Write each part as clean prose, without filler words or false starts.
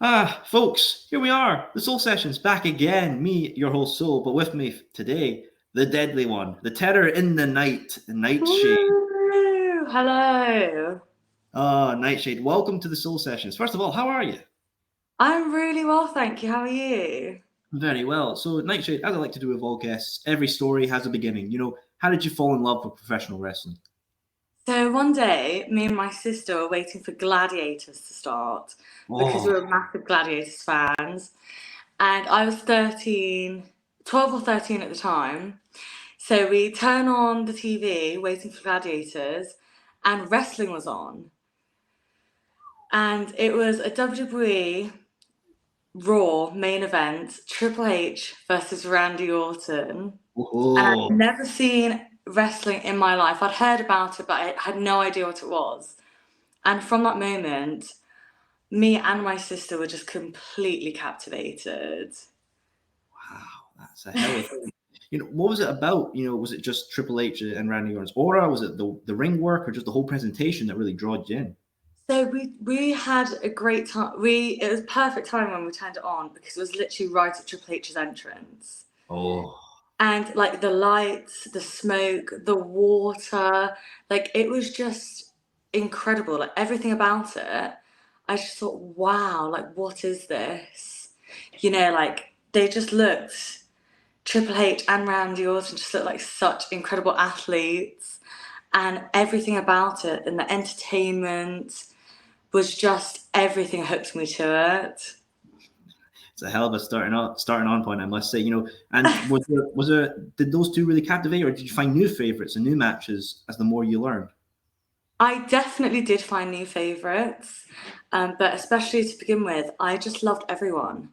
Folks, here we are. The Soul Sessions back again. Me, your host Soul, but with me today, the deadly one, the terror in the night, Nightshade. Woo! Hello. Nightshade, welcome to the Soul Sessions. First of all, how are you? I'm really well, thank you. How are you? Very well. So, Nightshade, as I like to do with all guests, every story has a beginning. How did you fall in love with professional wrestling? So one day, me and my sister were waiting for Gladiators to start because we Oh, were massive Gladiators fans. And I was 13, 12 or 13 at the time. So we turn on the TV, waiting for Gladiators, and wrestling was on. And it was a WWE Raw main event, Triple H versus Randy Orton. And I'd oh, never seen wrestling in my life. I'd heard about it, but I had no idea what it was. And from that moment, me and my sister were just completely captivated. wow, that's a hell of a thing. What was it about? Was it just Triple H and Randy Orton's aura? Was it the ring work, or just the whole presentation that really drawed you in? So we had a great time. It was perfect time when we turned it on because it was literally right at Triple H's entrance. Oh. And like the lights, the smoke, the water, like it was just incredible. Like everything about it, I just thought, wow, like what is this? Like they just looked, Triple H and Randy Orton just looked like such incredible athletes, and everything about it and the entertainment was just everything hooked me to it. It's a hell of a starting on point, I must say. And was there did those two really captivate, or did you find new favorites and new matches as the more you learned? I definitely did find new favourites, but especially to begin with, I just loved everyone. Mm.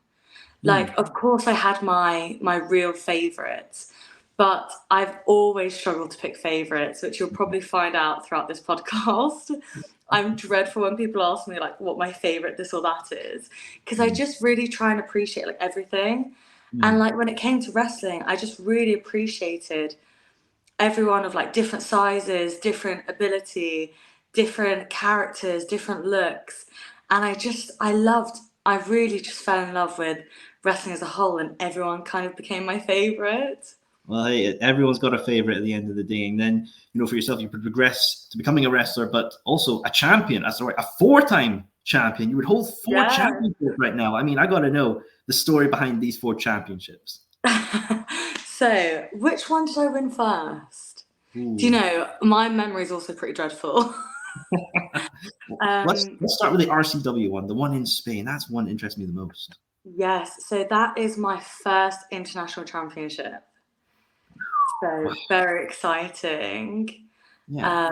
Like, of course, I had my real favourites, but I've always struggled to pick favourites, which you'll probably find out throughout this podcast. I'm dreadful when people ask me like what my favourite this or that is, because I Mm. just really try and appreciate like everything. And Mm. like when it came to wrestling, I just really appreciated everyone of like different sizes, different ability, different characters, different looks. And I really just fell in love with wrestling as a whole, and everyone kind of became my favorite. Well, hey, everyone's got a favorite at the end of the day, and then for yourself, you progress to becoming a wrestler, but also a champion. Sorry, a four-time champion. You would hold four Yeah. championships right now. I mean, I got to know the story behind these four championships. So, which one did I win first? Do you Ooh. know, my memory is also pretty dreadful. let's um, let's start with the RCW one, the one in Spain. That's one that interests me the most. yes, so that is my first international championship. Wow. So very exciting. Yeah.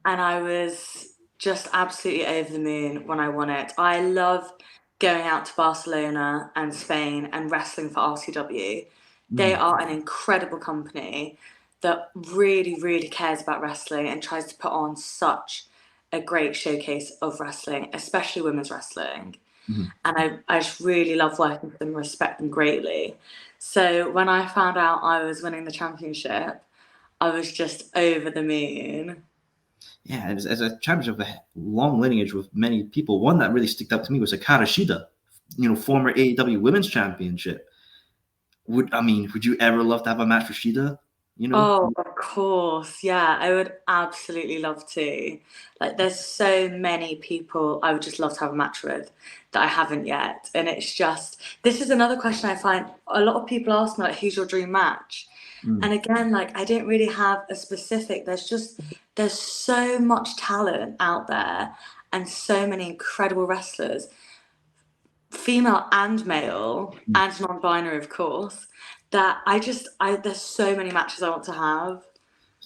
And I was just absolutely over the moon when I won it. I love going out to Barcelona and Spain and wrestling for RCW. They Mm. are an incredible company that really, really cares about wrestling and tries to put on such a great showcase of wrestling, especially women's wrestling. Mhm. And I just really love working with them, respect them greatly. So when I found out I was winning the championship, I was just over the moon. Yeah, as a championship of a long lineage with many people, one that really stuck out to me was a Karashida, former AEW Women's Championship. Would you ever love to have a match with Shida? You know? Oh, of course. Yeah, I would absolutely love to. Like, there's so many people I would just love to have a match with that I haven't yet. And it's just, this is another question I find a lot of people ask me, like, who's your dream match? Mm. And again, like, I don't really have a specific, there's so much talent out there and so many incredible wrestlers, female and male, Mm. and non-binary, of course, that there's so many matches I want to have.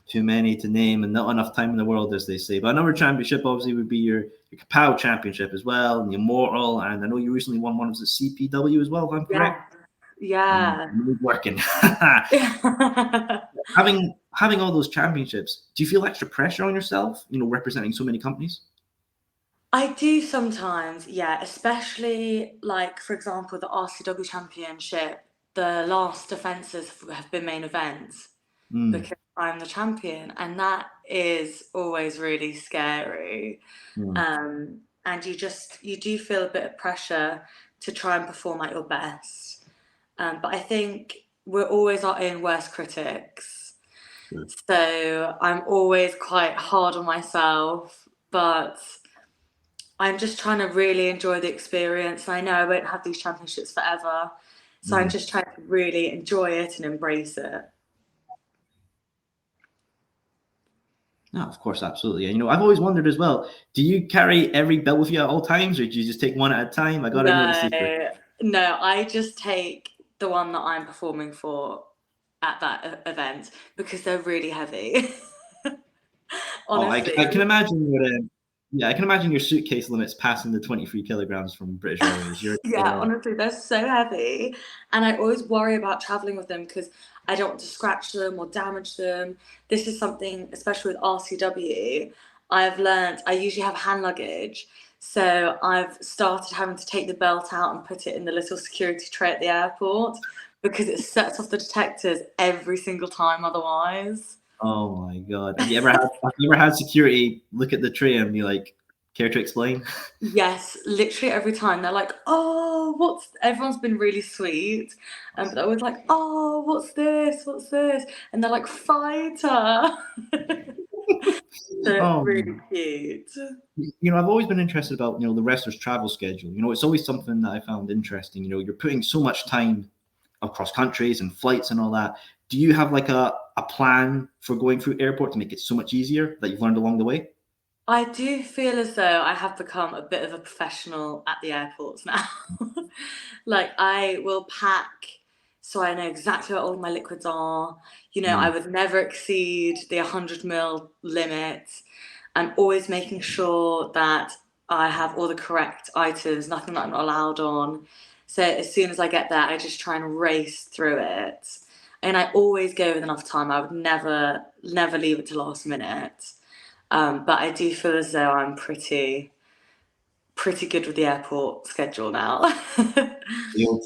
Too many to name and not enough time in the world, as they say. But another championship obviously would be your Kapow Championship as well, and the Immortal. And I know you recently won one of the CPW as well, if I'm correct. Yeah, yeah. Working. Yeah. having all those championships, do you feel extra pressure on yourself, representing so many companies? I do sometimes, yeah, especially like, for example, the RCW Championship, the last defences have been main events Mm. because I'm the champion, and that is always really scary. Mm. And you do feel a bit of pressure to try and perform at your best. But I think we're always our own worst critics. Sure. So I'm always quite hard on myself, but I'm just trying to really enjoy the experience. I know I won't have these championships forever. So I'm Mhm. just trying to really enjoy it and embrace it. No, of course, absolutely. And I've always wondered as well, do you carry every belt with you at all times, or do you just take one at a time? I gotta know the No, secret. no, I just take the one that I'm performing for at that event because they're really heavy. Oh, I Honestly. can imagine yeah, I can imagine your suitcase limits passing the 23 kilograms from British Airways. You're Yeah, honestly, they're so heavy. And I always worry about traveling with them because I don't want to scratch them or damage them. This is something, especially with RCW, I've learned I usually have hand luggage. So I've started having to take the belt out and put it in the little security tray at the airport because it sets off the detectors every single time otherwise. Oh my god. Have you ever had security look at the tray and be like, care to explain? Yes, literally every time they're like, "Oh, what's?" Everyone's been really sweet, but they're always like, "Oh, what's this? What's this?" And they're like, "Fighter." So it's Oh, really cute. I've always been interested about, the wrestler's travel schedule. It's always something that I found interesting. You're putting so much time across countries and flights and all that. Do you have like a plan for going through airport to make it so much easier that you've learned along the way? I do feel as though I have become a bit of a professional at the airports now. Like I will pack so I know exactly what all of my liquids are. I Mm. would never exceed the 100 ml limit. I'm always making sure that I have all the correct items, nothing that I'm not allowed on. So as soon as I get there, I just try and race through it. And I always go with enough time. I would never leave it to last minute. But I do feel as though I'm pretty good with the airport schedule now.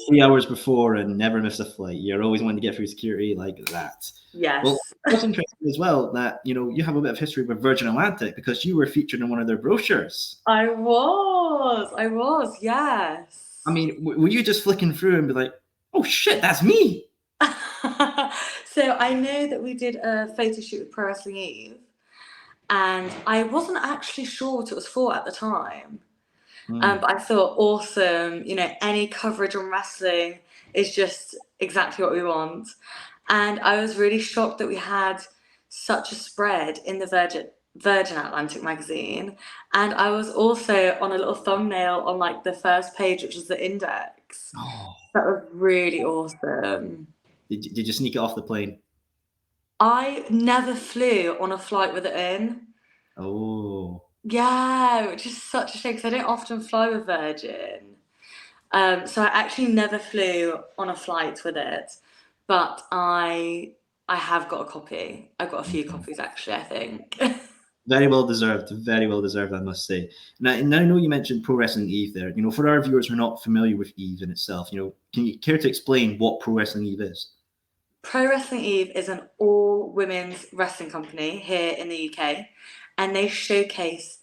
3 hours before and never miss a flight. You're always wanting to get through security like that. Well, Yes, what's interesting as well that you have a bit of history with Virgin Atlantic because you were featured in one of their brochures. I was, I yes. mean, were you just flicking through and be like, "Oh shit, that's me"? So I know that we did a photo shoot with Pro Wrestling Eve, and I wasn't actually sure what it was for at the time. Mm. But I thought, awesome, any coverage on wrestling is just exactly what we want. And I was really shocked that we had such a spread in the Virgin Atlantic magazine. And I was also on a little thumbnail on like the first page, which was the index. Oh, That was really awesome. did you sneak it off the plane? I never flew on a flight with it in. Oh, Yeah, which is such a shame because I don't often fly with Virgin. So I actually never flew on a flight with it, but I have got a copy. I've got a few copies actually, I think. very well deserved. Very well deserved, I must say. Now I know you mentioned Pro Wrestling Eve there. For our viewers who are not familiar with Eve in itself, can you care to explain what Pro Wrestling Eve is? Pro Wrestling Eve is an all women's wrestling company here in the UK, and they showcase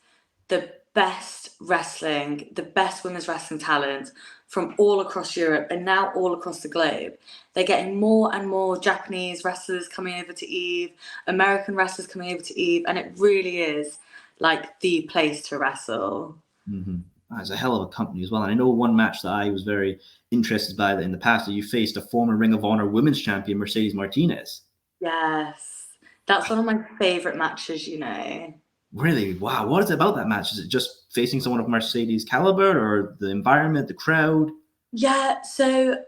the best wrestling, the best women's wrestling talent from all across Europe and now all across the globe. They're getting more and more Japanese wrestlers coming over to Eve, American wrestlers coming over to Eve, and it really is like the place to wrestle. Mm-hmm. It's a hell of a company as well. And I know one match that I was very interested by that in the past that you faced a former Ring of Honor Women's Champion, Mercedes Martinez. Yes, that's one of my favorite matches. Really? Wow. What is it about that match? Is it just facing someone of Mercedes' caliber or the environment, the crowd? Yeah, so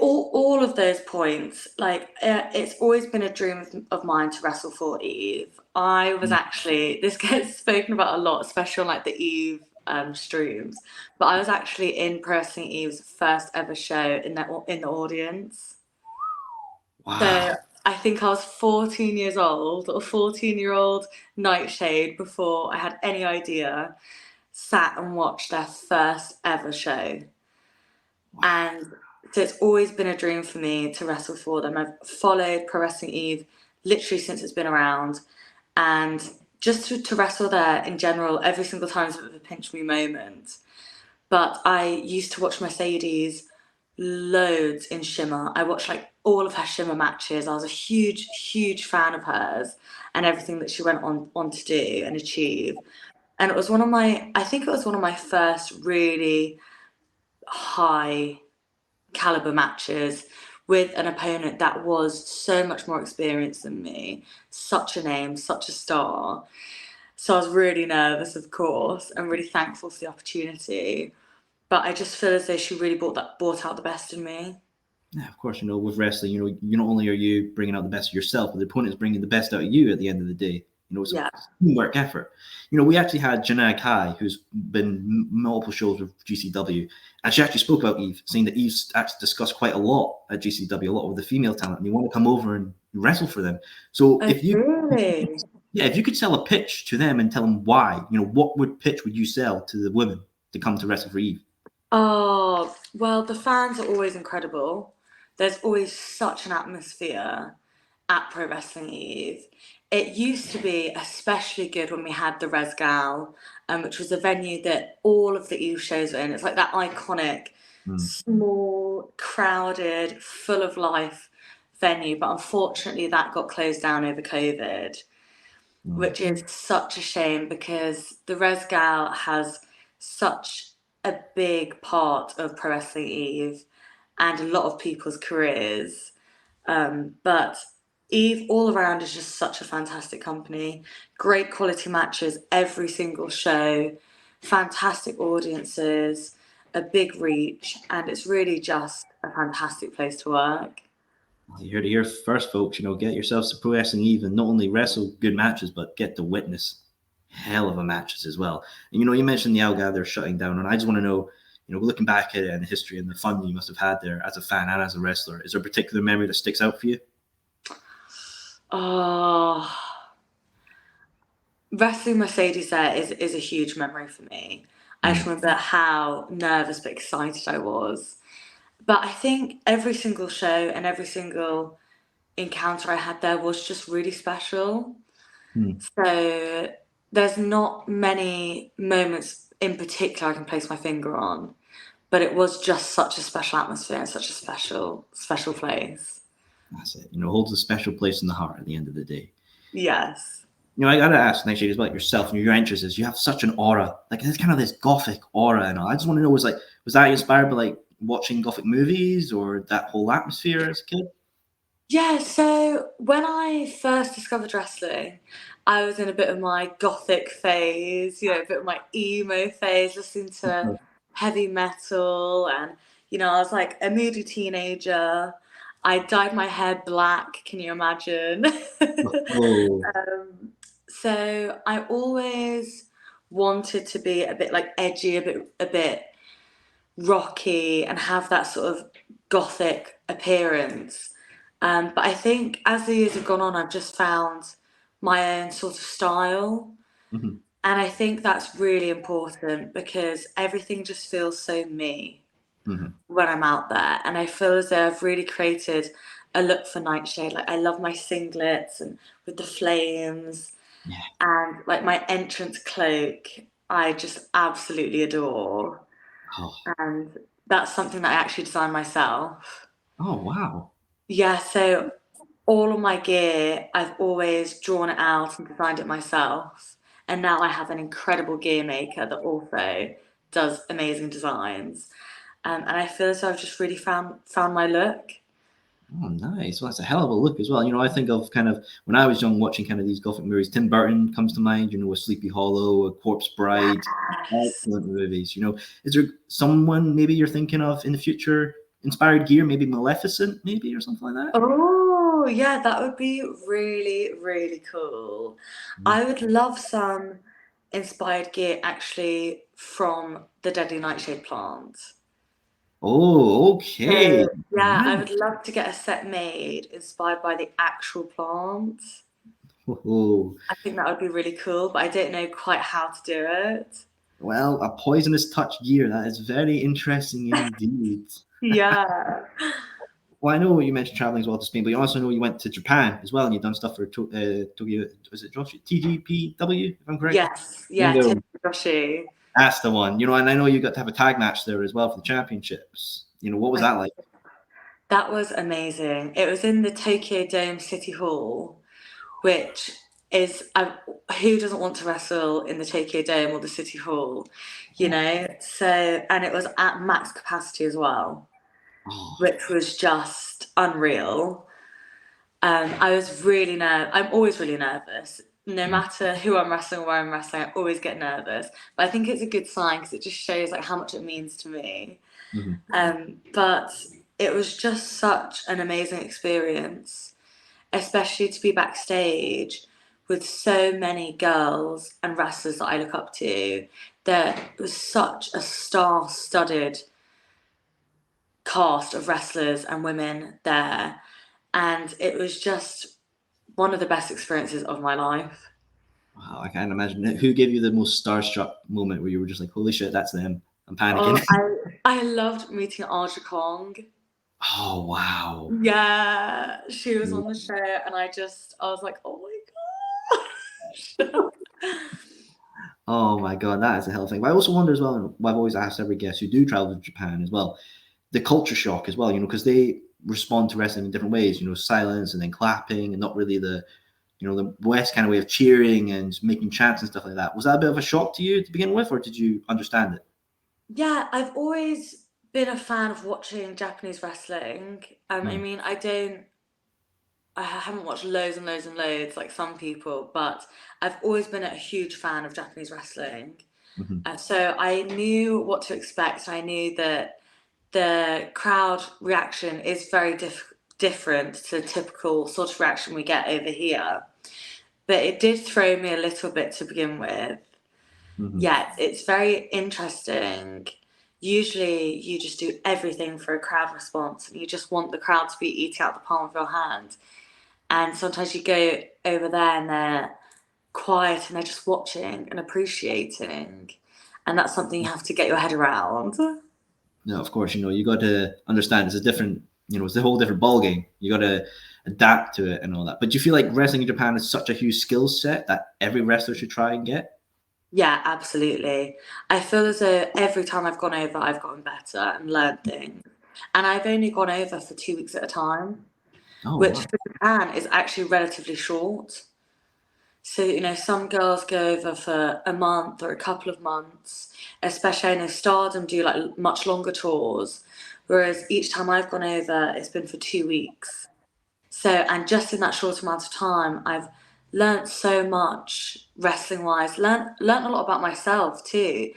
all of those points, like it's always been a dream of mine to wrestle for Eve. I was Mm. actually this gets spoken about a lot, especially on like the Eve streams. But I was actually in Pro Wrestling Eve's first ever show in the audience. Wow. So I think I was 14 years old, or 14-year-old Nightshade before I had any idea. Sat and watched their first ever show. Wow. And so it's always been a dream for me to wrestle for them. I've followed Pro Wrestling Eve literally since it's been around. And just to wrestle there in general, every single time is a bit of a pinch me moment. But I used to watch Mercedes loads in Shimmer. I watched like all of her Shimmer matches. I was a huge fan of hers and everything that she went on to do and achieve. And it was I think it was one of my first really high caliber matches with an opponent that was so much more experienced than me, such a name, such a star. So I was really nervous, of course, and really thankful for the opportunity. But I just feel as though she really brought out the best in me. Yeah, of course, with wrestling, you not only are you bringing out the best of yourself, but the opponent is bringing the best out of you at the end of the day. It's a Yeah. teamwork effort. We actually had Janai Kai, who's been multiple shows with GCW, and she actually spoke about Eve, saying that Eve's actually discussed quite a lot at GCW, a lot with the female talent, and you want to come over and wrestle for them. So Oh, really? if you could sell a pitch to them and tell them why, what pitch would you sell to the women to come to wrestle for Eve? Oh, well, the fans are always incredible. There's always such an atmosphere at Pro Wrestling Eve. It used to be especially good when we had the Resgal, which was a venue that all of the Eve shows were in. It's like that iconic, small, crowded, full of life venue. But unfortunately, that got closed down over COVID, which is such a shame because the Resgal has such a big part of Pro Wrestling Eve and a lot of people's careers. But Eve all around is just such a fantastic company. Great quality matches every single show, fantastic audiences, a big reach, and it's really just a fantastic place to work. You heard it here first, folks. Get yourselves to Pro Wrestling Eve and not only wrestle good matches, but get to witness hell of a matches as well. And you mentioned the Alga they're shutting down, and I just want to know, looking back at it and the history and the fun you must have had there as a fan and as a wrestler, is there a particular memory that sticks out for you? Oh, wrestling Mercedes there is a huge memory for me. I just remember how nervous but excited I was. But I think every single show and every single encounter I had there was just really special. So there's not many moments in particular I can place my finger on, but it was just such a special atmosphere and such a special place. That's it. Holds a special place in the heart at the end of the day. Yes. I gotta ask, Nightshade, as well, yourself and your interests. You have such an aura, like it's kind of this gothic aura, and I just want to know, was that inspired by like watching gothic movies or that whole atmosphere as a kid? Yeah, so when I first discovered wrestling, I was in a bit of my gothic phase, a bit of my emo phase, listening to heavy metal, and I was like a moody teenager. I dyed my hair black, can you imagine? Oh. So I always wanted to be a bit like edgy, a bit rocky, and have that sort of gothic appearance. But I think as the years have gone on, I've just found my own sort of style. Mm-hmm. And I think that's really important because everything just feels so me when I'm out there. And I feel as though I've really created a look for Nightshade. Like I love my singlets and with the flames and like my entrance cloak, I just absolutely adore. Oh. And that's something that I actually designed myself. Oh, wow. Yeah, so all of my gear, I've always drawn it out and designed it myself. And now I have an incredible gear maker that also does amazing designs. And I feel as though I've just really found my look. Oh, nice. Well, that's a hell of a look as well. I think of kind of when I was young watching kind of these gothic movies. Tim Burton comes to mind, with Sleepy Hollow, A Corpse Bride. Yes. Excellent movies. Is there someone maybe you're thinking of in the future inspired gear, maybe Maleficent, maybe, or something like that? Oh, yeah, that would be really, really cool. I would love some inspired gear actually from the Deadly Nightshade plant. Oh, okay. So, yeah, I would love to get a set made inspired by the actual plant. Oh. I think that would be really cool, but I don't know quite how to do it. Well, a poisonous touch gear. That is very interesting indeed. Yeah. Well, I know you mentioned traveling as well to Spain, but you also know you went to Japan as well, and you've done stuff for Tokyo. Was it Joshi? TGPW, if I'm correct? Yes. Yeah, Bingo. Joshi. That's the one. And I know you got to have a tag match there as well for the championships. What was I, that like? that was amazing. It was in the Tokyo Dome City Hall, which is who doesn't want to wrestle in the Tokyo Dome or the City Hall, So, and it was at max capacity as well, Oh, which was just unreal. I was really I'm always really nervous. No mm, matter who I'm wrestling or where I'm wrestling, I always get nervous. But I think it's a good sign because it just shows like how much it means to me. mhm. But it was just such an amazing experience, especially to be backstage with so many girls and wrestlers that I look up to. There was such a star-studded cast of wrestlers and women there, and it was just one of the best experiences of my life. Wow, I can't imagine. Who gave you the most starstruck moment where you were just like, "Holy shit, that's them! I'm Oh, panicking." I loved meeting Aja Kong. Oh wow. Yeah, she was on the show, and I was like, oh my gosh. Oh my god, that is a hell of a thing. But I also wonder as well, and I've always asked every guest who do travel to Japan as well, the culture shock as well, because they respond to wrestling in different ways, silence and then clapping and not really the West kind of way of cheering and making chants and stuff like that. Was that a bit of a shock to you to begin with, or did you understand it? Yeah, I've always been a fan of watching Japanese wrestling. I Mm, mean, I haven't watched loads and loads and loads like some people, but I've always been a huge fan of Japanese wrestling. mhm, So I knew what to expect. I knew that the crowd reaction is very different to the typical sort of reaction we get over here. But it did throw me a little bit to begin with. mhm. Yeah, it's very interesting. Usually, you just do everything for a crowd response, and you just want the crowd to be eating out the palm of your hand. And sometimes you go over there and they're quiet and they're just watching and appreciating. And that's something you have to get your head around. No, of course, you got to understand it's a different, it's a whole different ball game. You got to adapt to it and all that. But do you feel like wrestling in Japan is such a huge skill set that every wrestler should try and get? Yeah, absolutely. I feel as though every time I've gone over, I've gotten better and learned things. And I've only gone over for 2 weeks at a time, Oh which wow. for Japan is actually relatively short. So, some girls go over for a month or a couple of months, especially I know Stardom do like much longer tours, whereas each time I've gone over, it's been for 2 weeks. So, and just in that short amount of time, I've learnt so much wrestling wise, learnt a lot about myself too.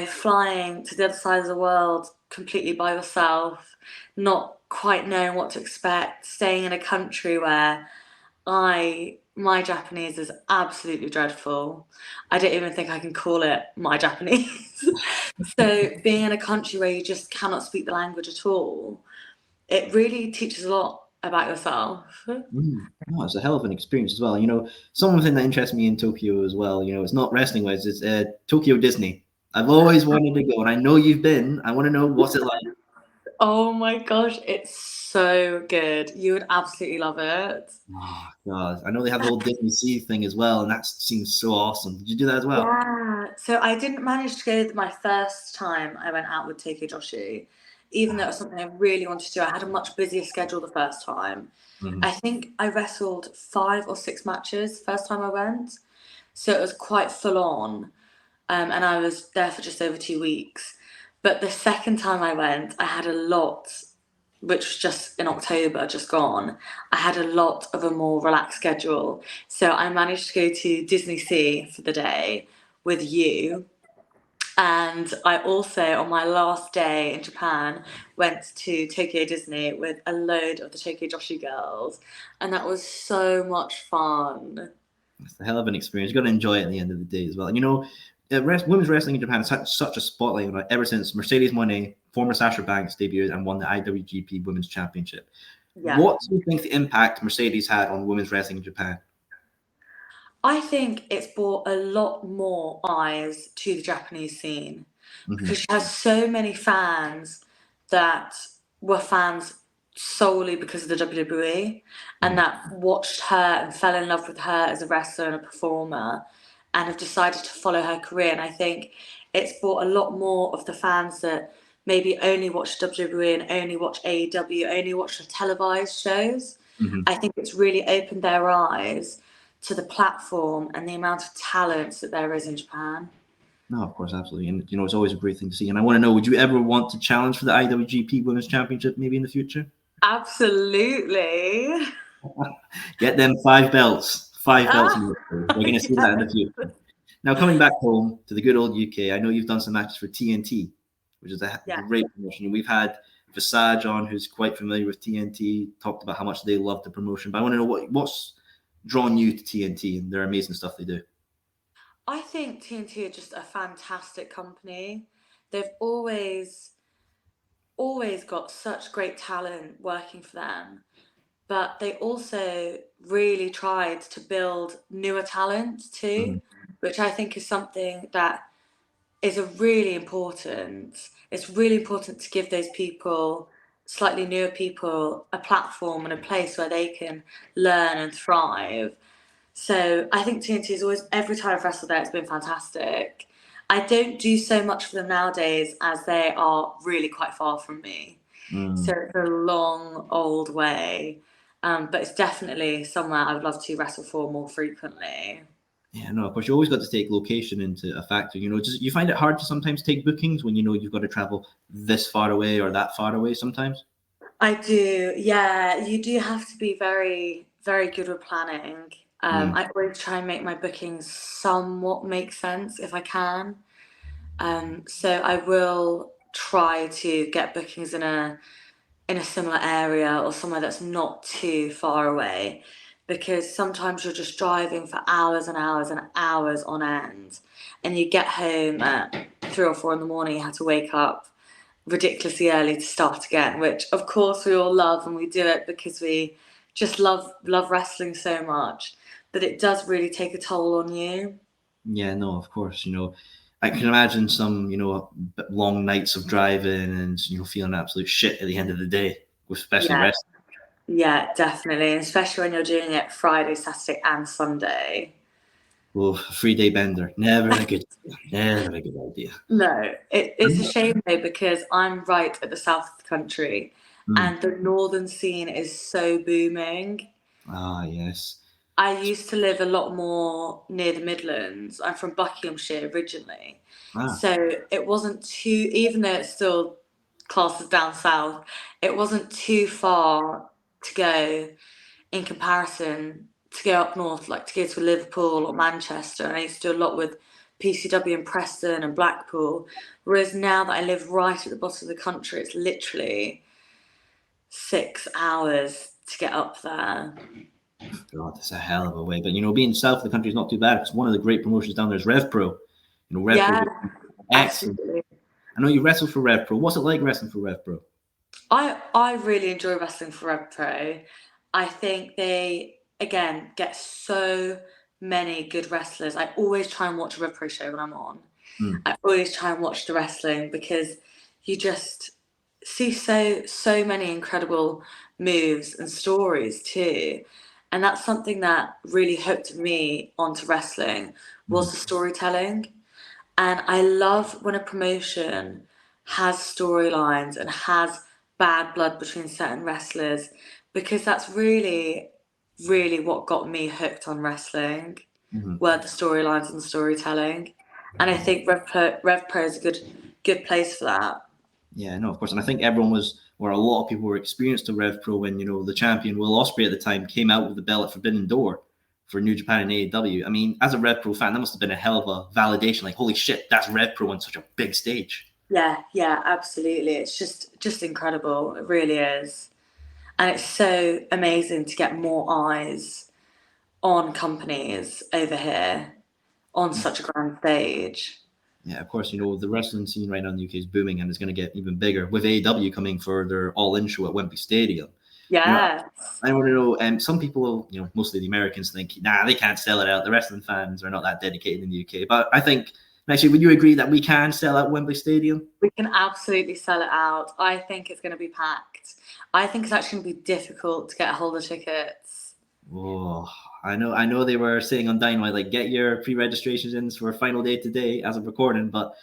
Flying to the other side of the world completely by yourself, not quite knowing what to expect, staying in a country where my Japanese is absolutely dreadful. I don't even think I can call it my Japanese. So being in a country where you just cannot speak the language at all, it really teaches a lot about yourself. No, it's a hell of an experience as well. Something that interests me in Tokyo as well. It's not wrestling wise. It's Tokyo Disney. I've always wanted to go, and I know you've been. I want to know what's it like. Oh my gosh, it's so good. You would absolutely love it. Oh god, I know they have the whole Disney Sea thing as well, and that seems so awesome. Did you do that as well? Yeah. So I didn't manage to go my first time I went out with Tokyo Joshi, even though it was something I really wanted to do. I had a much busier schedule the first time. Mhm. I think I wrestled 5 or 6 matches first time I went. So it was quite full on. And I was there for just over 2 weeks. But the second time I went, I had a lot, which was just in October, just gone. I had a lot of a more relaxed schedule. So I managed to go to Disney Sea for the day with you. And I also, on my last day in Japan, went to Tokyo Disney with a load of the Tokyo Joshi girls. And that was so much fun. It's a hell of an experience. You got to enjoy it at the end of the day as well. And women's wrestling in Japan has had such a spotlight on it ever since Mercedes Moné, former Sasha Banks, debuted and won the IWGP Women's Championship. Yeah. What do you think the impact Mercedes had on women's wrestling in Japan? I think it's brought a lot more eyes to the Japanese scene because Hmm. she has so many fans that were fans solely because of the WWE and Hmm. that watched her and fell in love with her as a wrestler and a performer and have decided to follow her career. And I think it's brought a lot more of the fans that maybe only watch WWE and only watch AEW, only watch the televised shows. Mhm. I think it's really opened their eyes to the platform and the amount of talents that there is in Japan. No, of course, absolutely. And, it's always a great thing to see. And I want to know, would you ever want to challenge for the IWGP Women's Championship maybe in the future? Absolutely. Get them 5 belts. 5 belts. Ah, We're going to see that in the yes. future. Now, coming back home to the good old UK, I know you've done some matches for TNT, which is a Yeah. great promotion. We've had Visage on, who's quite familiar with TNT, talked about how much they love the promotion. But I want to know what's drawn you to TNT and their amazing stuff they do. I think TNT are just a fantastic company. They've always got such great talent working for them, but they also really tried to build newer talent too, Mm, which I think is something that is a really important. It's really important to give those people, slightly newer people, a platform and a place where they can learn and thrive. So I think TNT is always, every time I've wrestled there, it's been fantastic. I don't do so much for them nowadays as they are really quite far from me. So mm. it's a long, old way. But it's definitely somewhere I would love to wrestle for more frequently. Yeah, no, of course, you always got to take location into a factor. Just you find it hard to sometimes take bookings when you've got to travel this far away or that far away sometimes. I do, yeah. You do have to be very, very good with planning. Mm, I always try and make my bookings somewhat make sense if I can. So I will try to get bookings in a similar area or somewhere that's not too far away, because sometimes you're just driving for hours and hours and hours on end, and you get home at 3 or 4 in the morning. You have to wake up ridiculously early to start again, which of course we all love, and we do it because we just love wrestling so much. But it does really take a toll on you. yeah, no, of course. I can imagine some long nights of driving and feeling absolute shit at the end of the day, especially Yeah, rest. yeah, definitely, and especially when you're doing it Friday, Saturday, and Sunday. Oh, 3-day bender, never a good idea. No, it's a shame though, because I'm right at the south of the country Mm. and the northern scene is so booming. Ah, yes. I used to live a lot more near the Midlands. I'm from Buckinghamshire originally. Ah, So it wasn't too, even though it's still classes down south, it wasn't too far to go in comparison to go up north, like to go to Liverpool or Manchester. And I used to do a lot with PCW and Preston and Blackpool. Whereas now that I live right at the bottom of the country, it's literally 6 hours to get up there. God, that's a hell of a way. But being south of the country is not too bad because one of the great promotions down there is Rev Pro. Rev Pro, Yeah, excellent. absolutely. I know you wrestled for Rev Pro. What's it like wrestling for Rev Pro? I really enjoy wrestling for Red Pro. I think they again get so many good wrestlers. I always try and watch a Red Pro show when I'm on. Mm, I always try and watch the wrestling because you just see so many incredible moves and stories too. And that's something that really hooked me onto wrestling was the mm, storytelling. And I love when a promotion has storylines and has bad blood between certain wrestlers, because that's really, really what got me hooked on wrestling mm. were the storylines and storytelling. And I think Rev Pro is a good place for that. Yeah, no, of course. And I think everyone was, or a lot of people were experienced to Rev Pro when, the champion Will Ospreay at the time came out with the belt at Forbidden Door for New Japan and AEW. I mean, as a Rev Pro fan, that must have been a hell of a validation. Like, holy shit, that's Rev Pro on such a big stage. Yeah, yeah, absolutely. It's just incredible. It really is. And it's so amazing to get more eyes on companies over here on such a grand stage. Yeah, of course, the wrestling scene right now in the UK is booming and it's going to get even bigger with AEW coming for their All In show at Wembley Stadium. You know, Yes. I want to know, some people, mostly the Americans think, nah, they can't sell it out. The wrestling fans are not that dedicated in the UK. But I think, actually, would you agree that we can sell out Wembley Stadium? We can absolutely sell it out. I think it's going to be packed. I think it's actually going to be difficult to get a hold of tickets. Oh, I know they were saying on Dynamite, like, get your pre-registrations in for final day today as of recording, but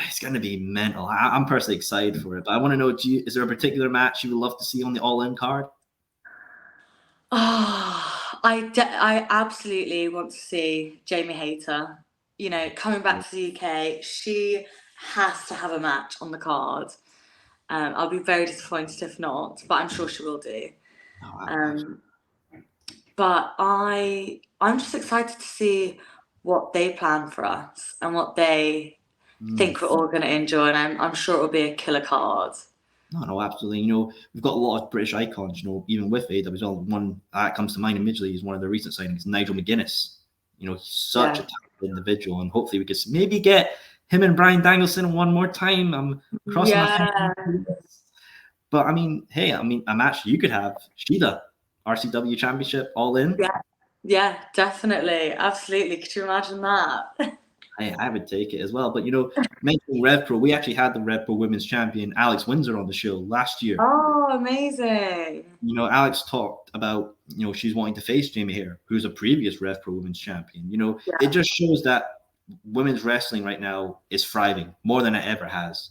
It's going to be mental. I'm personally excited for it, but I want to know: is there a particular match you would love to see on the All In card? Ah, I absolutely want to see Jamie Hayter. You know, coming back to the UK, she has to have a match on the card. I'll be very disappointed if not, but I'm sure she will do. Oh, Um, but I'm just excited to see what they plan for us and what they mm. think we're all going to enjoy, and I'm sure it'll be a killer card. No, no, absolutely. You know, we've got a lot of British icons. You know, even with AEW as well. One that comes to mind immediately is one of the recent signings, Nigel McGuinness. You know, he's such a Yeah. talented individual, and hopefully we could maybe get him and Brian Danielson one more time. I'm crossing my Yeah. fingers. But I mean, hey, I mean, a match you could have Shida, RCW Championship, All In. Yeah. Yeah, definitely. Absolutely. Could you imagine that? I would take it as well. But you know, mentioning Rev Pro, we actually had the Rev Pro Women's Champion Alex Windsor on the show last year. Oh, amazing. You know, Alex talked about, you know, she's wanting to face Jamie Hare, who's a previous Rev Pro Women's Champion. You know, it Yeah. just shows that women's wrestling right now is thriving more than it ever has.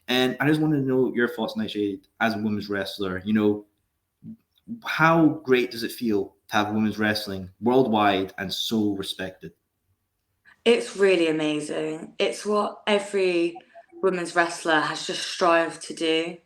And I just wanted to know your thoughts, Nightshade, as a women's wrestler. You know, how great does it feel to have women's wrestling worldwide and so respected? It's really amazing. It's what every women's wrestler has just strived to do.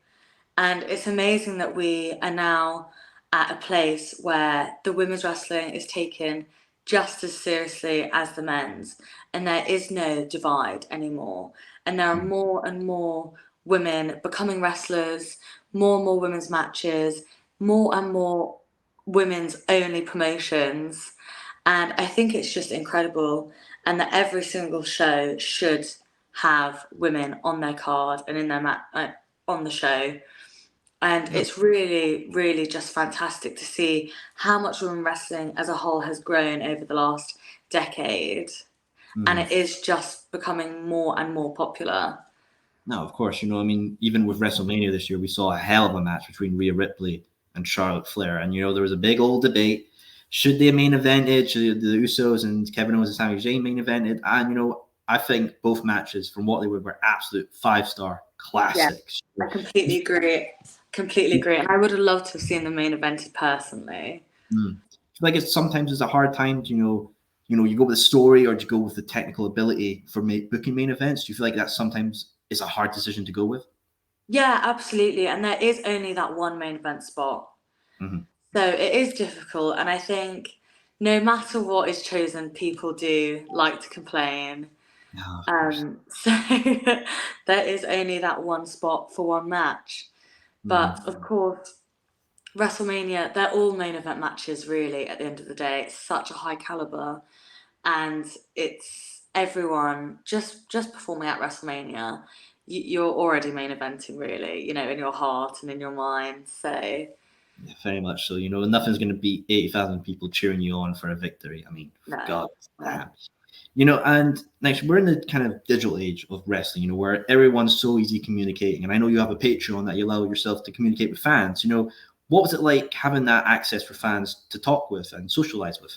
And it's amazing that we are now at a place where the women's wrestling is taken just as seriously as the men's, and there is no divide anymore. And there are Mm. more and more women becoming wrestlers, more and more women's matches, more and more women's only promotions. And I think it's just incredible, and that every single show should have women on their card and in their on the show. And No. it's really, really just fantastic to see how much women wrestling as a whole has grown over the last decade. And Mhm. it is just becoming more and more popular. No, of course. You know, I mean, even with WrestleMania this year, we saw a hell of a match between Rhea Ripley and Charlotte Flair. And, you know, there was a big old debate. Should they main event it? Should the Usos and Kevin Owens and Sami Zayn main event it? And, you know, I think both matches, from what they were absolute 5-star Yeah, classics. I completely agree. Completely agree. And I would have loved to have seen the main evented personally. Mm. I feel like it's sometimes it's a hard time to, you go with the story or to go with the technical ability for booking main events. Do you feel like that sometimes is a hard decision to go with? Yeah, absolutely. And there is only that one main event spot. Mm-hmm. So it is difficult. And I think no matter what is chosen, people do like to complain. Oh, of course. So there is only that one spot for one match. But Mm-hmm. of course, WrestleMania, they're all main event matches, really, at the end of the day. It's such a high caliber. And it's everyone just performing at WrestleMania. You're already main eventing, really, you know, in your heart and in your mind. So, Yeah, very much so. You know, nothing's going to beat 80,000 people cheering you on for a victory. I mean, no. God damn. You know, and next, we're in the kind of digital age of wrestling, you know, where everyone's so easy communicating. And I know you have a Patreon that you allow yourself to communicate with fans. You know, what was it like having that access for fans to talk with and socialize with?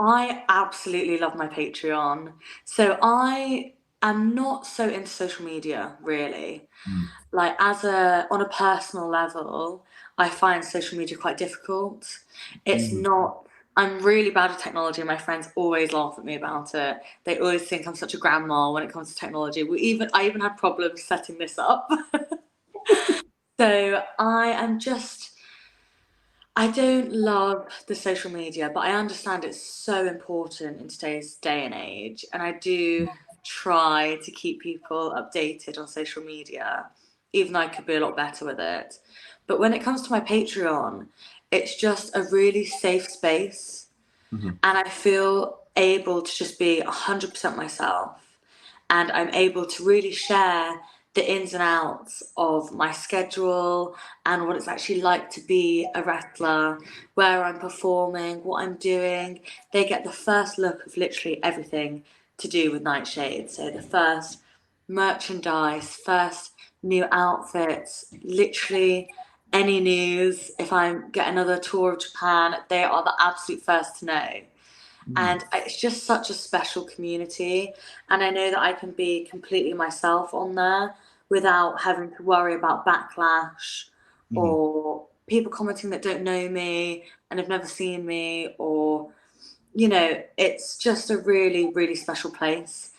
I absolutely love my Patreon. So I am not so into social media, really. Mm. Like on a personal level, I find social media quite difficult. It's Mm. not I'm really bad at technology. My friends always laugh at me about it. They always think I'm such a grandma when it comes to technology. I even had problems setting this up. So I don't love the social media, but I understand it's so important in today's day and age. And I do try to keep people updated on social media, even though I could be a lot better with it. But when it comes to my Patreon, it's just a really safe space. Mhm. And I feel able to just be 100% myself. And I'm able to really share the ins and outs of my schedule and what it's actually like to be a wrestler, where I'm performing, what I'm doing. They get the first look of literally everything to do with Nightshade. So the first merchandise, first new outfits, literally any news. If I get another tour of Japan, they are the absolute first to know. Mm. And it's just such a special community. And I know that I can be completely myself on there without having to worry about backlash Mhm. or people commenting that don't know me and have never seen me, or, you know, it's just a really, really special place.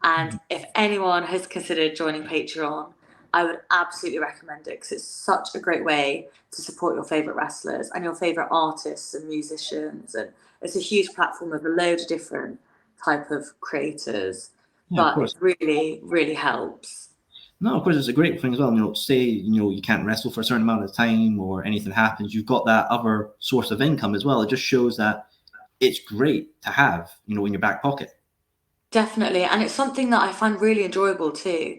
And Mhm. if anyone has considered joining Patreon, I would absolutely recommend it because it's such a great way to support your favourite wrestlers and your favourite artists and musicians. And it's a huge platform of a load of different type of creators, Yeah, of but it course. really, really helps. No, of course, it's a great thing as well. Say you can't wrestle for a certain amount of time or anything happens, you've got that other source of income as well. It just shows that it's great to have, in your back pocket. Definitely. And it's something that I find really enjoyable too.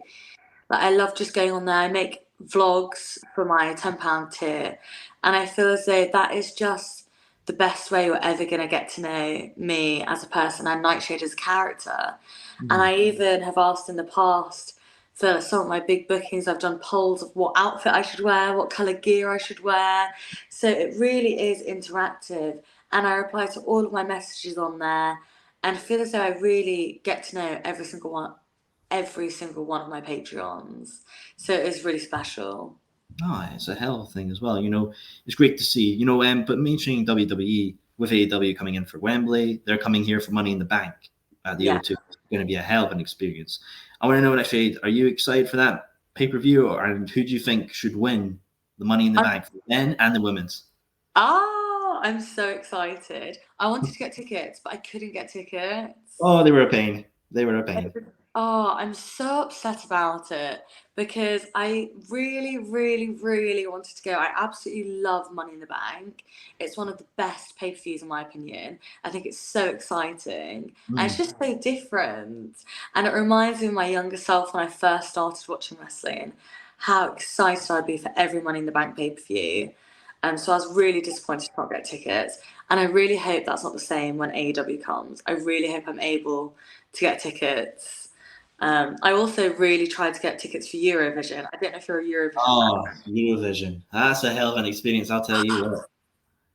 Like I love just going on there. I make vlogs for my £10 tier, and I feel as though that is just the best way you're ever going to get to know me as a person and Nightshade as a character. And Mhm. I even have asked in the past for some of my big bookings, I've done polls of what outfit I should wear, what colour gear I should wear. So it really is interactive. And I reply to all of my messages on there and feel as though I really get to know every single one of my Patreons. So it is really special. No, it's a hell of a thing as well. It's great to see. But mentioning WWE with AEW coming in for Wembley, they're coming here for Money in the Bank at the Yeah. O2. It's going to be a hell of an experience. I want to know, Shade, are you excited for that pay per view, and who do you think should win the Money in the I'm, Bank for the men and the women's? I'm so excited. I wanted to get tickets, but I couldn't get tickets. Oh, they were a pain. They were a pain. Oh, I'm so upset about it because I really, really, really wanted to go. I absolutely love Money in the Bank. It's one of the best pay-per-views in my opinion. I think it's so exciting and it's Mm. just so different. And it reminds me of my younger self when I first started watching wrestling, how excited I'd be for every Money in the Bank pay-per-view. So I was really disappointed to not get tickets. And I really hope that's not the same when AEW comes. I really hope I'm able to get tickets. I also really tried to get tickets for Eurovision. I don't know if you're a Eurovision fan. Oh, Eurovision. That's a hell of an experience, I'll tell you what.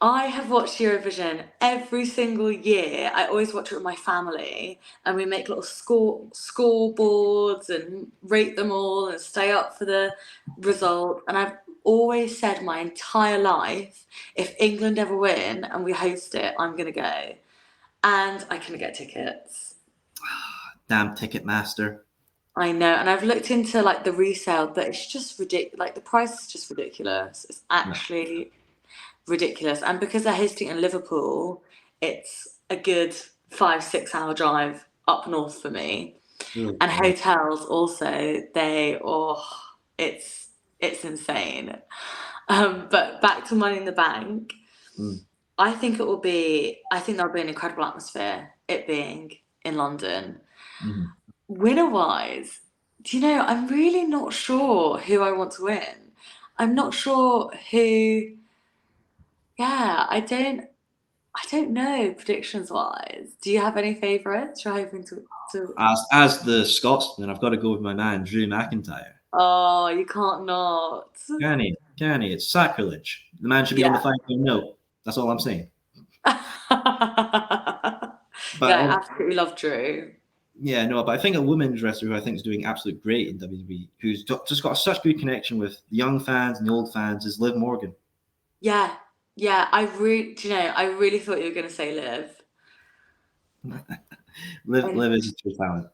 I have watched Eurovision every single year. I always watch it with my family, and we make little scoreboards and rate them all and stay up for the result. And I've always said my entire life, if England ever win and we host it, I'm gonna go. And I couldn't get tickets. Damn Ticketmaster. I know, and I've looked into like the resale, but it's just ridiculous. Like the price is just ridiculous. It's No. actually ridiculous. And because they're hosting in Liverpool, it's a good 5, 6 hour drive up north for me. Oh, And God. hotels also, it's it's insane. But back to Money in the Bank, Mm. I think there'll be an incredible atmosphere, it being in London. Mhm. Winner wise, do you know, I'm really not sure who I want to win. I'm not sure who, yeah, I don't know predictions wise. Do you have any favourites you're hoping to As the Scotsman, I've got to go with my man Drew McIntyre. Oh, you can't not. Can he? It's sacrilege. The man should be on the Yeah. 5 note. That's all I'm saying. Yeah, But I absolutely love Drew. yeah, no. But I think a women's wrestler who I think is doing absolutely great in WWE, who's just got such good connection with the young fans and the old fans, is Liv Morgan. Yeah. Yeah, do you know, I really thought you were gonna say Liv. And Liv is a true talent.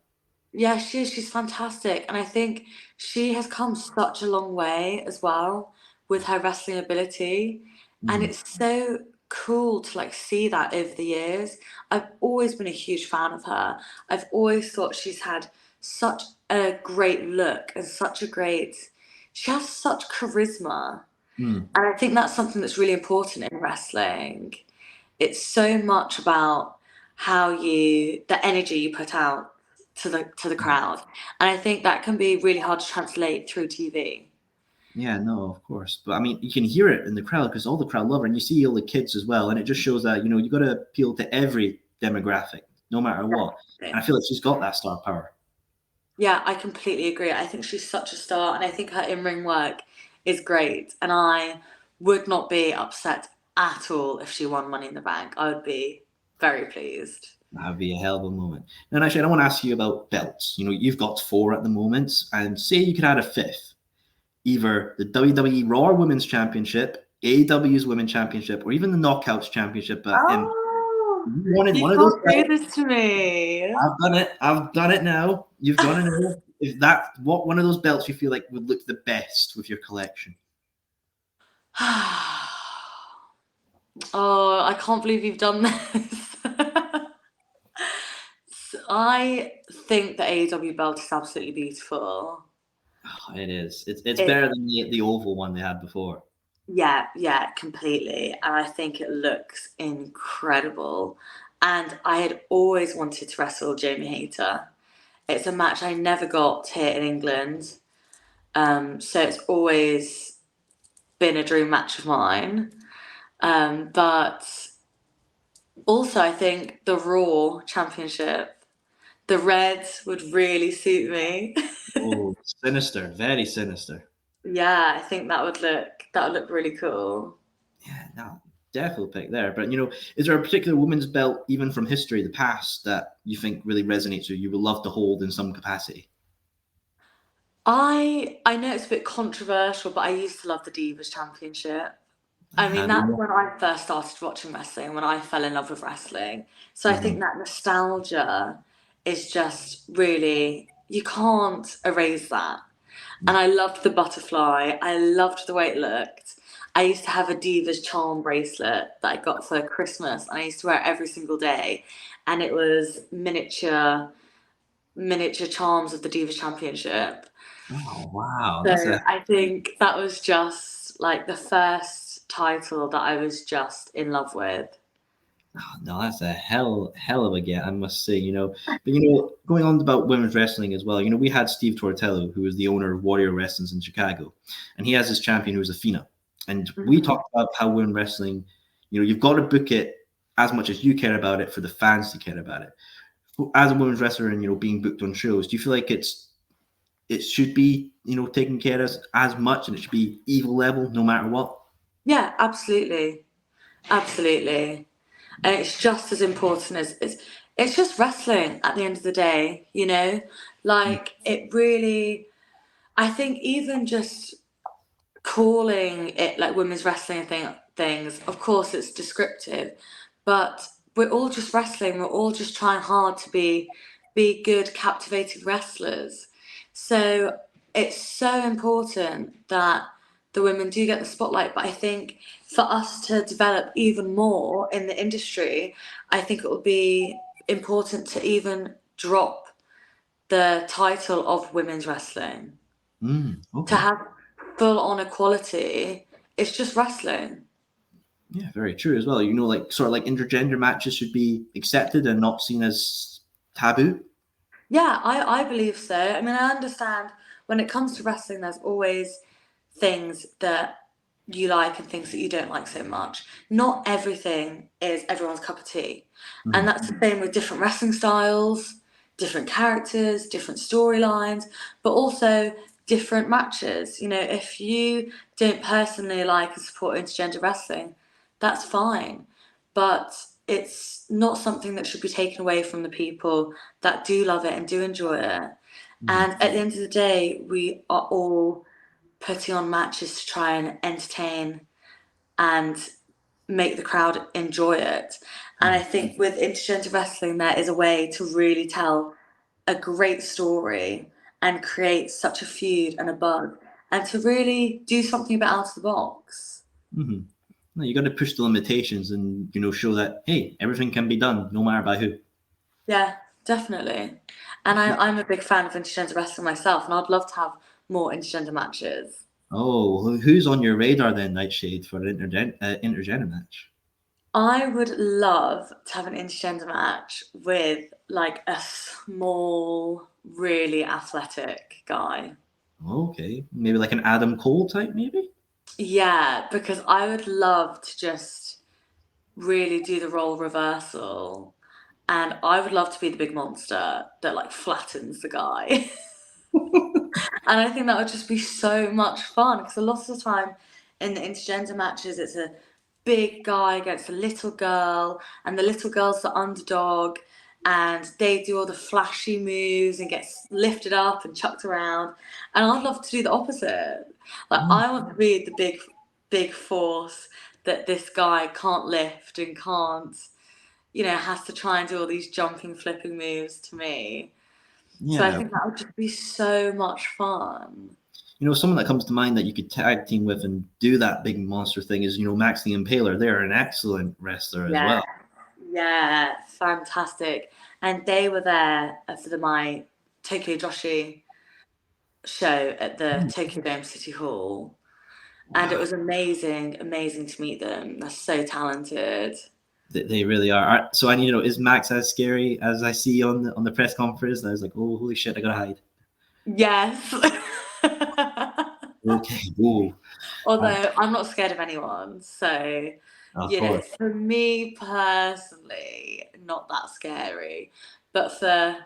yeah, she's fantastic. And I think she has come such a long way as well with her wrestling ability. And Mhm. it's so cool to like see that over the years. I've always been a huge fan of her. I've always thought she's had such a great look and she has such charisma. Mm. And I think that's something that's really important in wrestling. It's so much about the energy you put out to the crowd. And I think that can be really hard to translate through TV. Yeah, no, of course. But I mean, you can hear it in the crowd because all the crowd love her, and you see all the kids as well. And it just shows that you got to appeal to every demographic, no matter what. And I feel like she's got that star power. Yeah, I completely agree. I think she's such a star, and I think her in-ring work is great. And I would not be upset at all if she won Money in the Bank. I would be. very pleased. That'd be a hell of a moment. And actually, I want to ask you about belts. You've got 4 at the moment, and say you could add a 5th, either the WWE Raw Women's Championship, AEW's Women's Championship, or even the Knockouts Championship. But Oh, you wanted you one of those can't do belts. this to me. I've done it. I've done it now. You've got to know if that what one of those belts you feel like would look the best with your collection. Oh, I can't believe you've done this. I think the AEW belt is absolutely beautiful. Oh, it is. It's better than the oval one they had before. Yeah, completely. And I think it looks incredible. And I had always wanted to wrestle Jamie Hayter. It's a match I never got here in England. So it's always been a dream match of mine. But also, I think the Raw Championship, the red would really suit me. Oh, sinister, very sinister. Yeah, I think that would look really cool. Yeah, no, definitely pick there. But is there a particular women's belt, even from history, the past, that you think really resonates or you would love to hold in some capacity? I know it's a bit controversial, but I used to love the Divas Championship. I mean, that's when I first started watching wrestling, when I fell in love with wrestling. So I think that nostalgia is just really, you can't erase that. And I loved the butterfly. I loved the way it looked. I used to have a Divas charm bracelet that I got for Christmas, and I used to wear it every single day. And it was miniature charms of the Divas Championship. Oh wow, So that's a I think that was just like the first title that I was just in love with. no, that's a hell of a get, I must say. But going on about women's wrestling as well. We had Steve Tortello, who was the owner of Warrior Wrestlings in Chicago, and he has his champion who is Athena. And we Mhm. talked about how women wrestling, you've got to book it as much as you care about it for the fans to care about it. As a women's wrestler and being booked on shows, do you feel like it should be taken care of as much and it should be evil level no matter what? Yeah, absolutely. Absolutely. And it's just as important as it's just wrestling at the end of the day, you know? Like it really I think even just calling it like women's wrestling things, of course it's descriptive, but we're all just wrestling, we're all just trying hard to be good, captivating wrestlers. So it's so important that the women do get the spotlight, but I think for us to develop even more in the industry, I think it will be important to even drop the title of women's wrestling to Okay. have full on equality. It's just wrestling. Yeah, very true as well. Like sort of like intergender matches should be accepted and not seen as taboo. Yeah, I believe so. I mean, I understand when it comes to wrestling, there's always things that you like and things that you don't like so much. Not everything is everyone's cup of tea. And Mhm. that's the same with different wrestling styles, different characters, different storylines, but also different matches. You know, if you don't personally like and support intergender wrestling, that's fine. But it's not something that should be taken away from the people that do love it and do enjoy it. Mhm. And at the end of the day, we are all putting on matches to try and entertain and make the crowd enjoy it. And I Mhm. think with intergender wrestling, there is a way to really tell a great story and create such a feud and a buzz and to really do something a bit out of the box. Mhm. No, you got to push the limitations and show that hey, everything can be done no matter by who. Yeah, definitely. And I'm a big fan of intergender wrestling myself, and I'd love to have more intergender matches. Oh, who's on your radar then, Nightshade, for an intergender match? I would love to have an intergender match with like a small, really athletic guy. Okay, maybe like an Adam Cole type, maybe. Yeah, because I would love to just really do the role reversal. And I would love to be the big monster that like flattens the guy. And I think that would just be so much fun because a lot of the time in the intergender matches, it's a big guy against a little girl, and the little girl's the underdog, and they do all the flashy moves and gets lifted up and chucked around. And I'd love to do the opposite. Like Mm. I want to be the big force that this guy can't lift and can't, has to try and do all these jumping, flipping moves to me. So I Yeah. think that would just be so much fun. Someone that comes to mind that you could tag team with and do that big monster thing is, Max the Impaler. They're an excellent wrestler as Yeah, well. yeah, fantastic. And they were there for my Tokyo Joshi show at the Tokyo Dome City Hall. And it Wow. was amazing, amazing to meet them. They're so talented. They really are. So I need to know, is Max as scary as I see on the press conference? And I was like, oh, holy shit, I gotta hide. Yes. Okay, whoa. Although I'm not scared of anyone. So, Of course. for me personally, not that scary. But for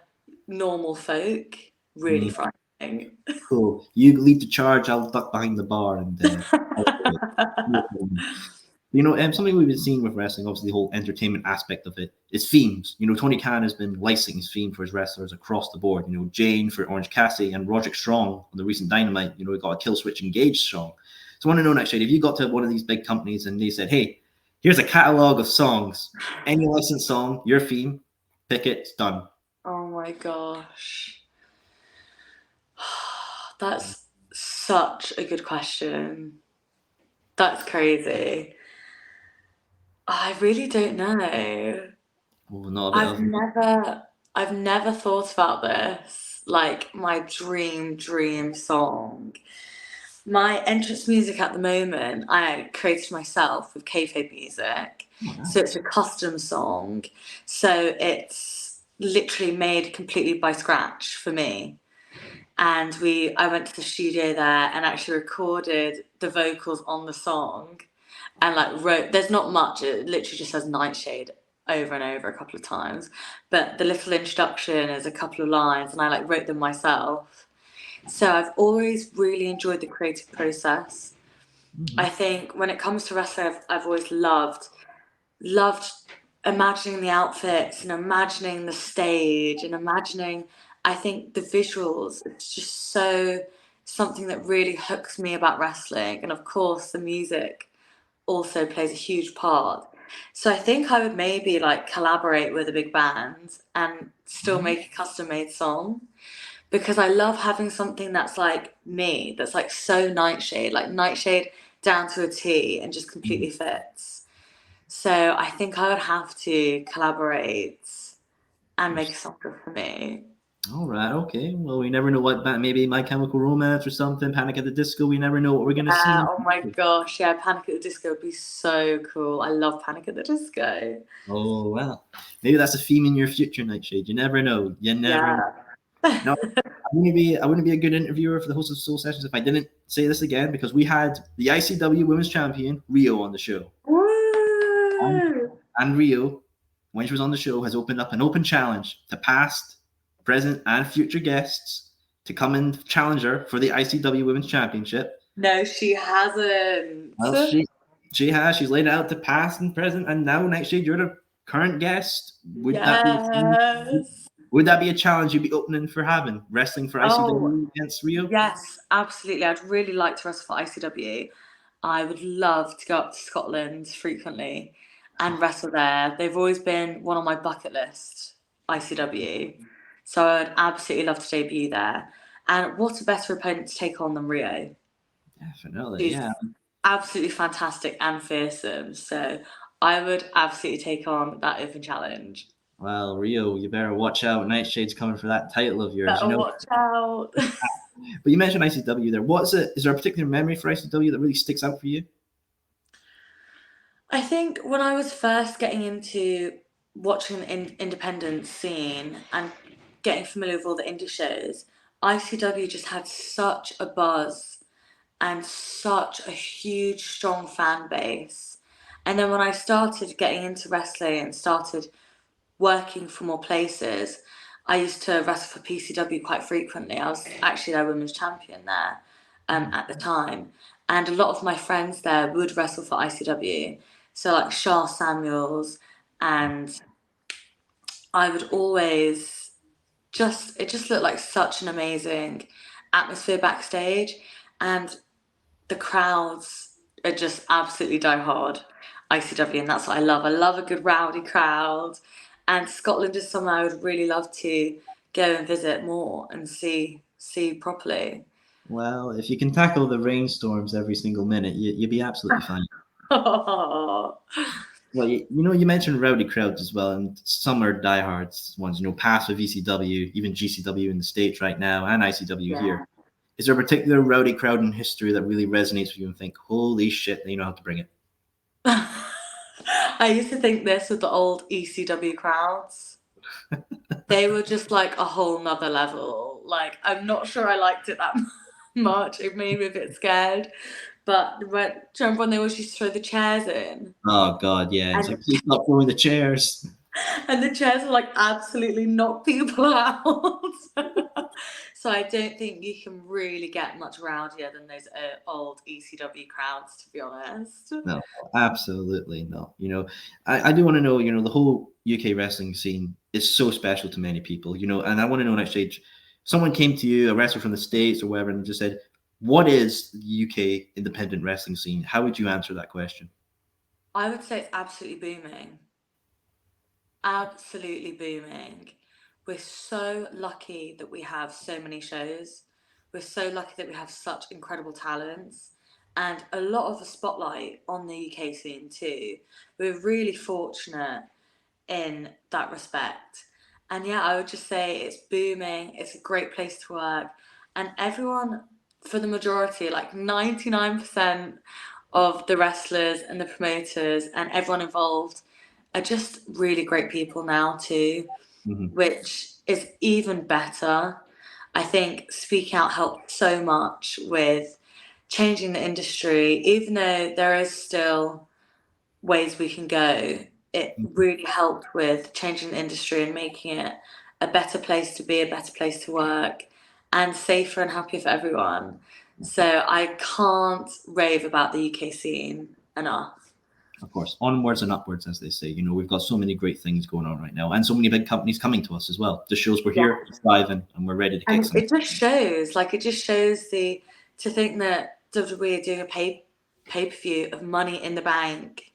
normal folk, really Mm, frightening. cool. You lead the charge. I'll duck behind the bar and I'll do it. No problem. Something we've been seeing with wrestling, obviously the whole entertainment aspect of it, is themes. Tony Khan has been licensing his theme for his wrestlers across the board. Jane for Orange Cassidy and Roderick Strong on the recent Dynamite. We got a Kill Switch Engage song. So I want to know, Nightshade, if you got to one of these big companies and they said, hey, here's a catalog of songs, any licensed song, your theme, pick it, it's done. Oh my gosh. That's such a good question. That's crazy. I really don't know. Oh, not a bit I've of. never I've never thought about this. Like my dream song. My entrance music at the moment, I created myself with kayfabe music. Oh, So nice. it's a custom song. So it's literally made completely by scratch for me. And I went to the studio there and actually recorded the vocals on the song and like wrote, there's not much, it literally just says Nightshade over and over a couple of times, but the little introduction is a couple of lines and I like wrote them myself. So I've always really enjoyed the creative process. Mm-hmm. I think when it comes to wrestling, I've always loved imagining the outfits and imagining the stage and imagining, I think the visuals, it's just so something that really hooks me about wrestling. And of course, the music also plays a huge part. So I think I would maybe like collaborate with a big band and still Mm-hmm. make a custom made song because I love having something that's like me, that's like so Nightshade, like Nightshade down to a T and just completely fits. So I think I would have to collaborate and make a song just for me. All right, okay. Well, we never know what maybe My Chemical Romance or something, Panic at the Disco. We never know what we're gonna see. Oh my gosh, yeah, Panic at the Disco would be so cool. I love Panic at the Disco. Oh well, maybe that's a theme in your future, Nightshade. You never know. You never know. Yeah. No, I wouldn't be a good interviewer for the host of Soul Sessions if I didn't say this again because we had the ICW Women's Champion Rio on the show, and, Woo! and Rio, when she was on the show, has opened up an open challenge to past, present, and future guests to come and challenge her for the ICW Women's Championship. No, she hasn't. Well, she has. She's laid out the past and present, and now Nightshade, you're the current guest. Yes. Would that be a challenge you'd be opening for having wrestling for Oh, ICW against Rio? yes, absolutely. I'd really like to wrestle for ICW. I would love to go up to Scotland frequently and wrestle there. They've always been one on my bucket list, ICW. So I'd absolutely love to debut there. And what a better opponent to take on than Rio. Definitely, She's yeah. absolutely fantastic and fearsome. So I would absolutely take on that open challenge. Well, Rio, you better watch out. Nightshade's coming for that title of yours. Better watch out. But you mentioned ICW there. What's it? Is there a particular memory for ICW that really sticks out for you? I think when I was first getting into watching the independent scene and getting familiar with all the indie shows, ICW just had such a buzz and such a huge, strong fan base. And then when I started getting into wrestling and started working for more places, I used to wrestle for PCW quite frequently. I was actually their women's champion there at the time. And a lot of my friends there would wrestle for ICW. So like Shah Samuels, and I would always it just looked like such an amazing atmosphere backstage, and the crowds are just absolutely die hard ICW, and that's what I love. I love a good rowdy crowd, and Scotland is somewhere I would really love to go and visit more and see properly. Well, if you can tackle the rainstorms every single minute, you'll be absolutely fine. Oh, Well, you mentioned rowdy crowds as well, and some are diehards ones. past with ECW, even GCW in the States right now, and ICW here. yeah. Is there a particular rowdy crowd in history that really resonates with you and think, holy shit, they know how to bring it? I used to think this with the old ECW crowds. They were just like a whole nother level. Like, I'm not sure I liked it that much. It made me a bit scared. But do you remember when they always used to throw the chairs in? Oh God, yeah. It's And like, please stop throwing the chairs. and the chairs will like absolutely knock people out. So I don't think you can really get much rowdier than those old ECW crowds, to be honest. No, absolutely not. I do want to know, the whole UK wrestling scene is so special to many people, and I want to know next stage, someone came to you, a wrestler from the States or wherever, and just said, what is the UK independent wrestling scene? How would you answer that question? I would say it's absolutely booming. Absolutely booming. We're so lucky that we have so many shows. We're so lucky that we have such incredible talents and a lot of the spotlight on the UK scene too. We're really fortunate in that respect. And yeah, I would just say it's booming, it's a great place to work, and everyone, for the majority, like 99% of the wrestlers and the promoters and everyone involved are just really great people now too, Mm-hmm. which is even better. I think Speak Out helped so much with changing the industry, even though there is still ways we can go. It really helped with changing the industry and making it a better place to be, a better place to work, and safer and happier for everyone. So I can't rave about the UK scene enough. Of course, onwards and upwards, as they say. We've got so many great things going on right now, and so many big companies coming to us as well. The shows we're Yeah. here, thriving, and we're ready to kick And some. it just shows to think that WWE are doing a pay-per-view of Money in the Bank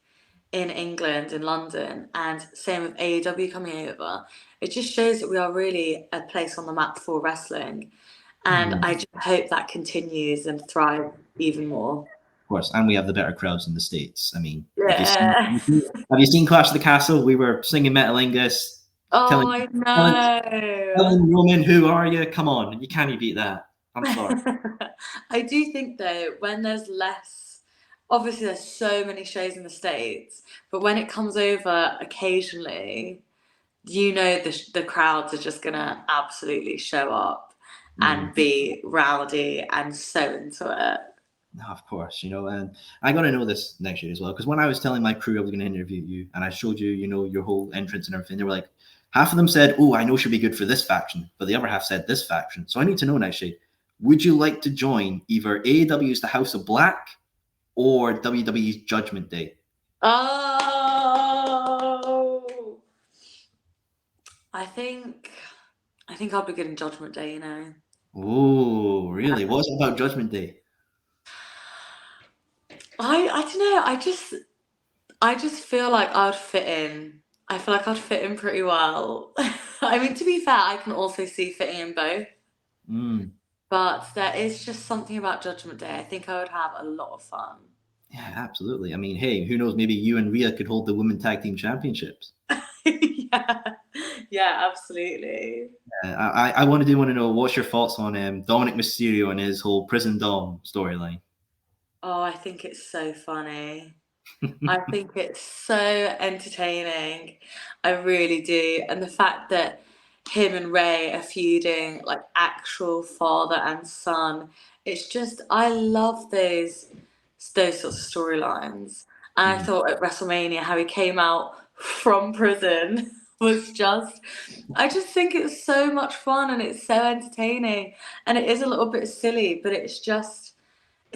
in England, in London, and same with AEW coming over. It just shows that we are really a place on the map for wrestling. And I just hope that continues and thrives even more. Of course, and we have the better crowds in the States. I mean, Yeah. have you seen Clash of the Castle? We were singing Metalingus, Oh, telling, I telling, know. telling Roman, who are you? Come on, you can't beat that. I'm sorry. I do think though, when there's less, obviously there's so many shows in the States, but when it comes over occasionally, the crowds are just gonna absolutely show up and be rowdy and so into it. No, of course, and I got to know this next year as well, because when I was telling my crew I was going to interview you, and I showed you, your whole entrance and everything, they were like, half of them said, "Oh, I know she'll be good for this faction," but the other half said this faction. So I need to know, Nightshade, would you like to join either AEW's The House of Black or WWE's Judgment Day? Oh, I think I'll be good in Judgment Day. Oh, really? What's it about Judgment Day? I don't know. I just feel like I'd fit in. I feel like I'd fit in pretty well. I mean, to be fair, I can also see fitting in both. But there is just something about Judgment Day. I think I would have a lot of fun. Yeah, absolutely. I mean, hey, who knows? Maybe you and Rhea could hold the Women Tag Team Championships. Yeah, yeah, absolutely. I want to know what's your thoughts on Dominic Mysterio and his whole Prison Dom storyline. Oh, I think it's so funny. I think it's so entertaining. I really do. And the fact that him and Ray are feuding like actual father and son, it's just I love those sorts of storylines. And I thought at WrestleMania how he came out from prison was just I just think it's so much fun and it's so entertaining. And it is a little bit silly, but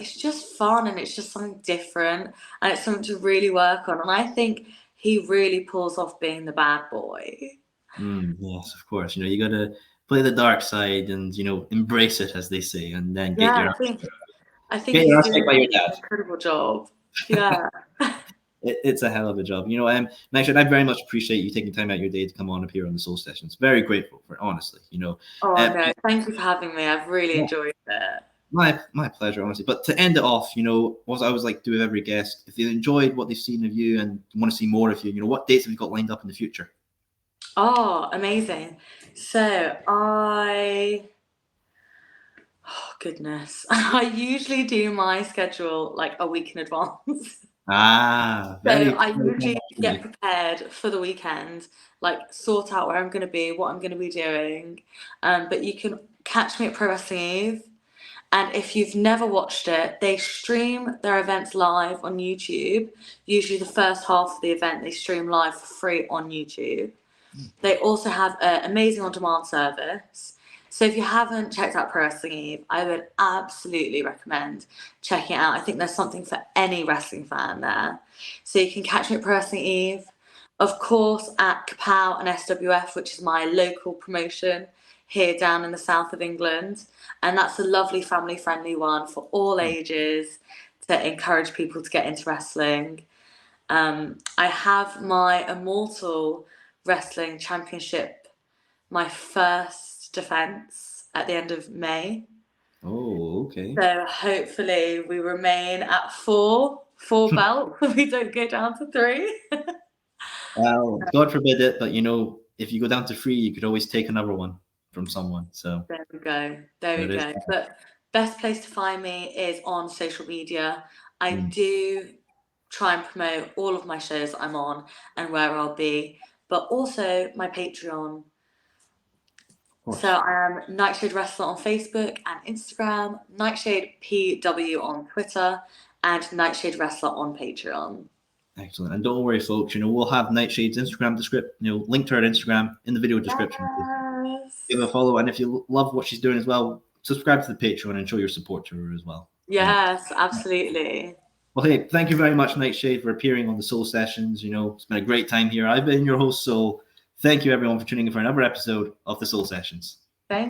it's just fun and it's just something different and it's something to really work on. And I think he really pulls off being the bad boy. Yes, of course. You got to play the dark side and embrace it, as they say, and then get Yeah, your I think get your he's ass doing kicked by your dad. an incredible job. Yeah. It's a hell of a job. Nightshade, I very much appreciate you taking time out of your day to come on up here on the Soul Sessions. Very grateful for it, honestly. Oh Uh, no, thank you for having me. I've really yeah, enjoyed it. my pleasure, honestly. But to end it off, what I always like to do with every guest, if they enjoyed what they've seen of you and want to see more of you, what dates have you got lined up in the future? Oh, amazing. So oh goodness. I usually do my schedule like a week in advance. So Very, I very usually get good. prepared for the weekend, like sort out where I'm going to be, what I'm going to be doing. But you can catch me at Pro Wrestling Eve. And if you've never watched it, they stream their events live on YouTube. Usually the first half of the event, they stream live for free on YouTube. They also have an amazing on-demand service. So if you haven't checked out Pro Wrestling Eve, I would absolutely recommend checking it out. I think there's something for any wrestling fan there. So you can catch me at Pro Wrestling Eve. Of course, at Kapow and SWF, which is my local promotion here down in the south of England. And that's a lovely family-friendly one for all ages to encourage people to get into wrestling. I have my Immortal Wrestling Championship, my first defense at the end of May. Oh, okay. So hopefully we remain at four belts. We don't go down to 3. Well, God forbid it, but if you go down to 3, you could always take another one from someone. So There we go. There we there it is. go. But best place to find me is on social media. I Mm, do try and promote all of my shows I'm on and where I'll be, but also my Patreon. of course. So I am Nightshade Wrestler on Facebook and Instagram, Nightshade PW on Twitter, and Nightshade Wrestler on Patreon. Excellent. And don't worry, folks, we'll have Nightshade's Instagram description, link to her Instagram in the video description. Yes. Give her a follow. And if you love what she's doing as well, subscribe to the Patreon and show your support to her as well. Yes, absolutely. Well, hey, thank you very much, Nightshade, for appearing on the Soul Sessions. It's been a great time here. I've been your host, so thank you, everyone, for tuning in for another episode of the Soul Sessions.